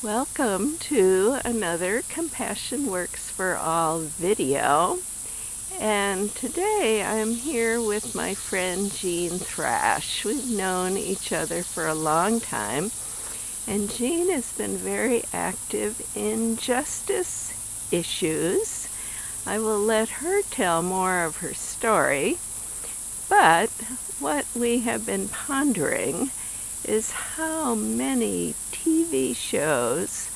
Welcome to another Compassion Works for All video. And today I'm here with my friend Jean Thrash. We've known each other for a long time, and Jean has been very active in justice issues. I will let her tell more of her story, but what we have been pondering is how many TV shows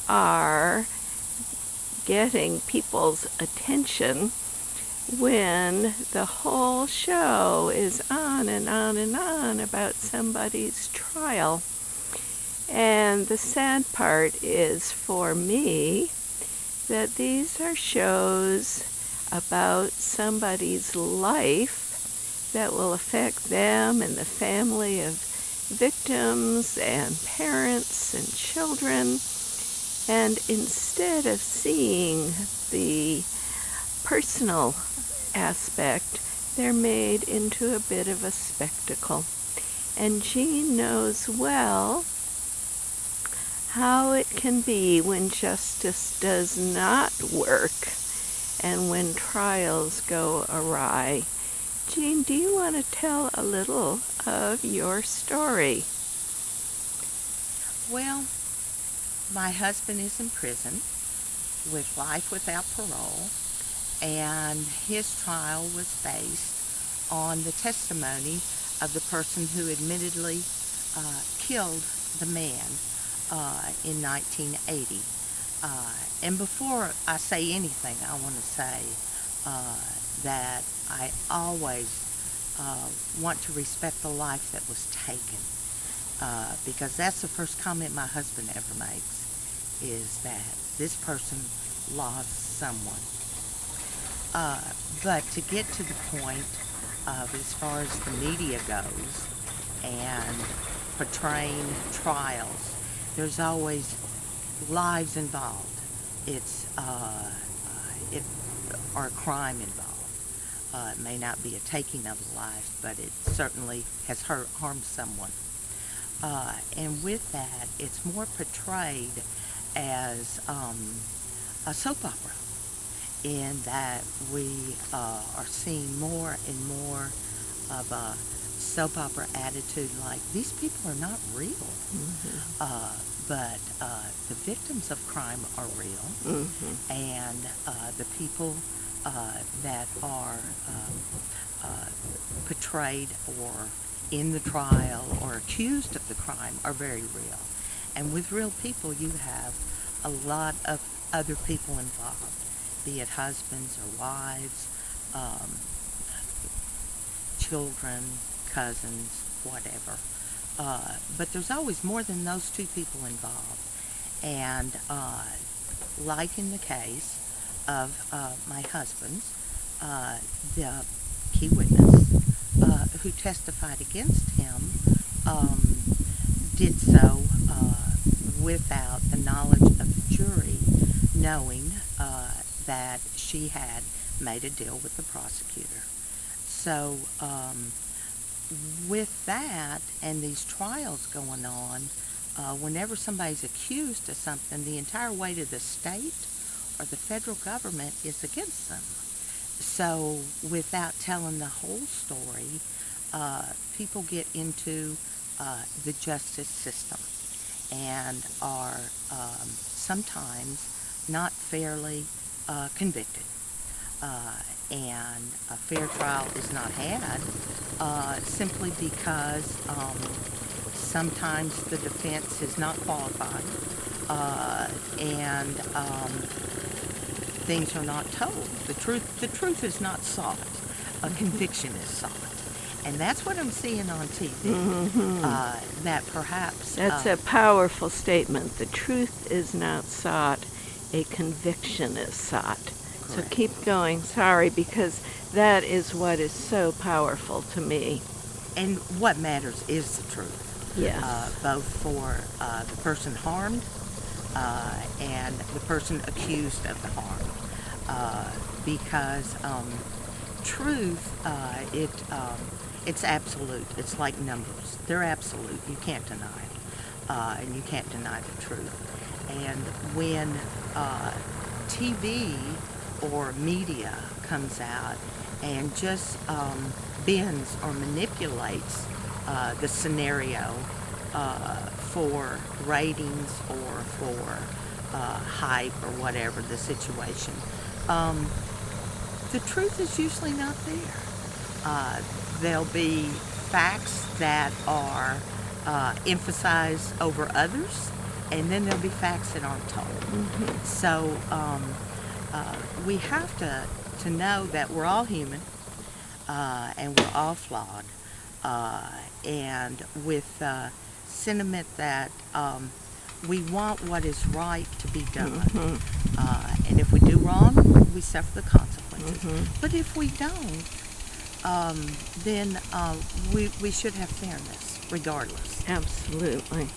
are getting people's attention when the whole show is on and on and on about somebody's trial. And the sad part is, for me, that these are shows about somebody's life that will affect them and the family of victims and parents and children. And instead of seeing the personal aspect, they're made into a bit of a spectacle. And Jean knows well how it can be when justice does not work and when trials go awry. Jean, do you want to tell a little of your story? Well, my husband is in prison with life without parole, and his trial was based on the testimony of the person who admittedly killed the man in 1980. And before I say anything, I want to say that I always want to respect the life that was taken, because that's the first comment my husband ever makes, is that this person lost someone. But to get to the point of, as far as the media goes and portraying trials, there's always lives involved. It's or crime involved. It may not be a taking of a life, but it certainly has harmed someone. And with that, it's more portrayed as a soap opera, in that we are seeing more and more of a soap opera attitude, like these people are not real. But the victims of crime are real, and the people that are portrayed or in the trial or accused of the crime are very real. And with real people, you have a lot of other people involved, be it husbands or wives, children, cousins, whatever. But there's always more than those two people involved. And like in the case of my husband's, the key witness who testified against him did so without the knowledge of the jury, knowing that she had made a deal with the prosecutor. So with that and these trials going on, whenever somebody's accused of something, the entire weight of the state or the federal government is against them. So without telling the whole story, people get into the justice system and are sometimes not fairly convicted. And a fair trial is not had simply because sometimes the defense is not qualified, and things are not told. The truth is not sought. A conviction is sought. And that's what I'm seeing on TV, that perhaps... That's a powerful statement. The truth is not sought, a conviction is sought. So Correct. keep going. Sorry, because that is what is so powerful to me. And what matters is the truth. Yes. Both for the person harmed and the person accused of the harm. Because truth, it's absolute. It's like numbers. They're absolute. You can't deny it. And you can't deny the truth. And when TV or media comes out and just bends or manipulates the scenario for ratings or for hype or whatever the situation, the truth is usually not there. There'll be facts that are emphasized over others, and then there'll be facts that aren't told. So we have to know that we're all human and we're all flawed, and with sentiment that we want what is right to be done, and if we do wrong, we suffer the consequences. But if we don't, then we should have fairness regardless. Absolutely.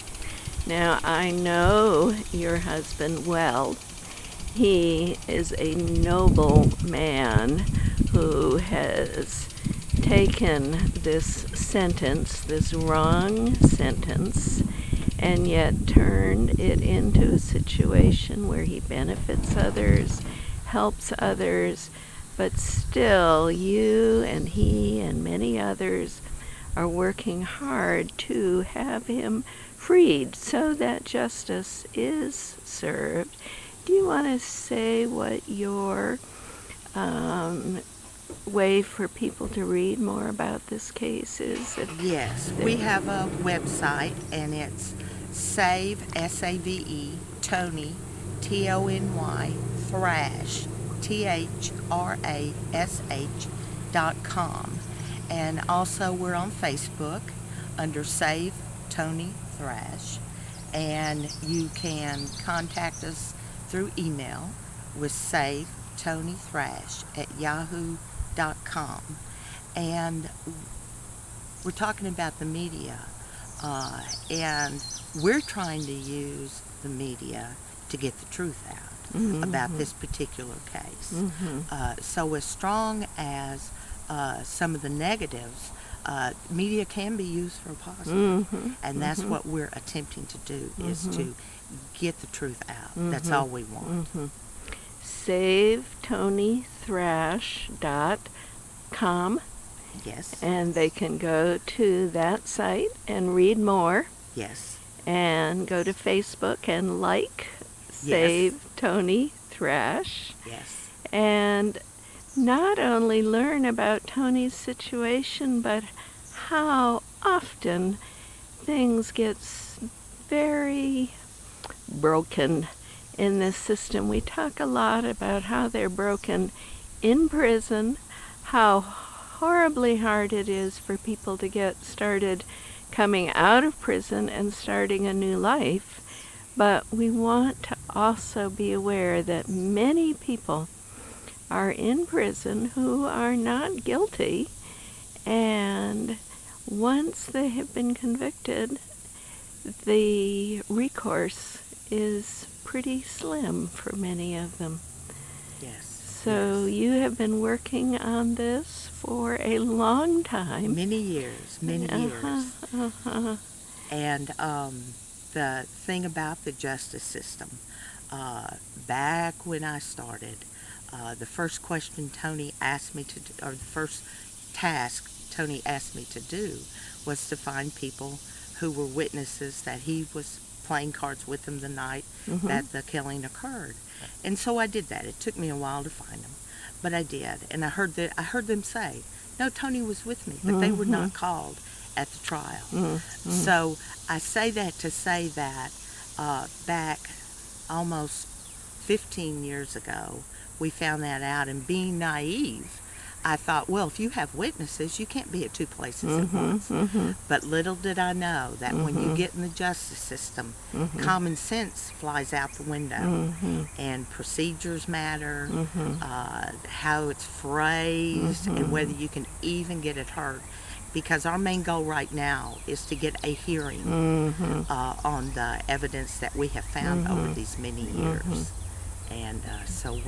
Now, I know your husband well. He is a noble man who has taken this sentence, this wrong sentence, and yet turned it into a situation where he benefits others, helps others, but still you and he and many others are working hard to have him freed so that justice is served. Do you want to say what your way for people to read more about this case is? Yes, we have a website, and it's Save, S-A-V-E, Tony, T-O-N-Y, Thrash, THRASH.com. And also we're on Facebook under Save Tony Thrash, and you can contact us through email with savetonythrash@yahoo.com. And we're talking about the media, and we're trying to use the media to get the truth out about this particular case. So as strong as some of the negatives, media can be used for positive, and that's what we're attempting to do, is to get the truth out. That's all we want. SaveTonyThrash.com. Yes. And they can go to that site and read more. Yes. And go to Facebook and like Save Tony Thrash. Yes. And not only learn about Tony's situation, but how often things get very broken in this system. We talk a lot about how they're broken in prison, how horribly hard it is for people to get started coming out of prison and starting a new life. But we want to also be aware that many people are in prison who are not guilty, and once they have been convicted, the recourse is pretty slim for many of them. Yes. So you have been working on this for a long time. Many years. And the thing about the justice system, back when I started, the first question Tony asked me to do, or the first task Tony asked me to do, was to find people who were witnesses that he was playing cards with them the night that the killing occurred. And so I did that. It took me a while to find them, but I did. And I heard them say, no, Tony was with me, but they were not called at the trial. So I say that to say that back almost 15 years ago, we found that out, and being naive, I thought, well, if you have witnesses, you can't be at two places at once. But little did I know that when you get in the justice system, common sense flies out the window, and procedures matter, how it's phrased, and whether you can even get it heard. Because our main goal right now is to get a hearing on the evidence that we have found over these many years. And so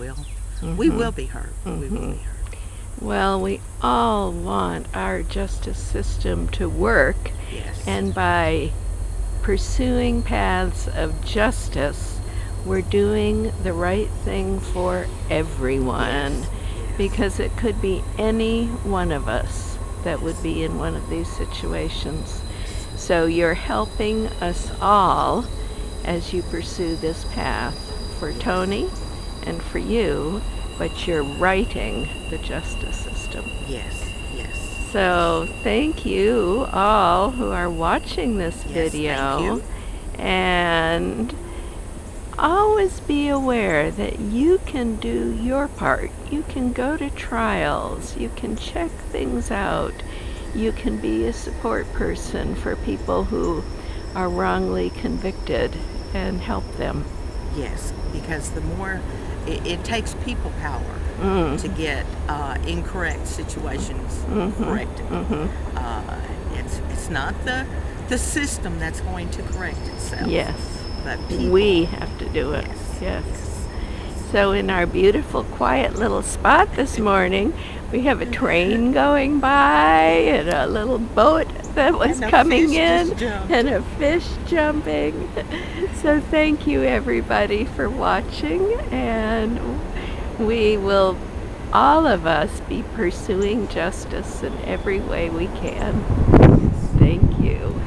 we will be heard. We will be heard. Well, we all want our justice system to work, Yes. and by pursuing paths of justice, we're doing the right thing for everyone, Yes. because it could be any one of us that would be in one of these situations. So you're helping us all as you pursue this path for Tony and for you, but you're righting the justice system. Yes. Yes. So thank you all who are watching this Yes. video. Thank you. And always be aware that you can do your part. You can go to trials. You can check things out. You can be a support person for people who are wrongly convicted and help them. Yes, because the more it takes people power to get incorrect situations corrected. It's not the system that's going to correct itself. Yes. But people, We have to do it. Yes. Yes. So in our beautiful, quiet little spot this morning, we have a train going by and a little boat that was And a coming fish in just jumped. and a fish jumping. So thank you everybody for watching, and we will, all of us, be pursuing justice in every way we can. Thank you.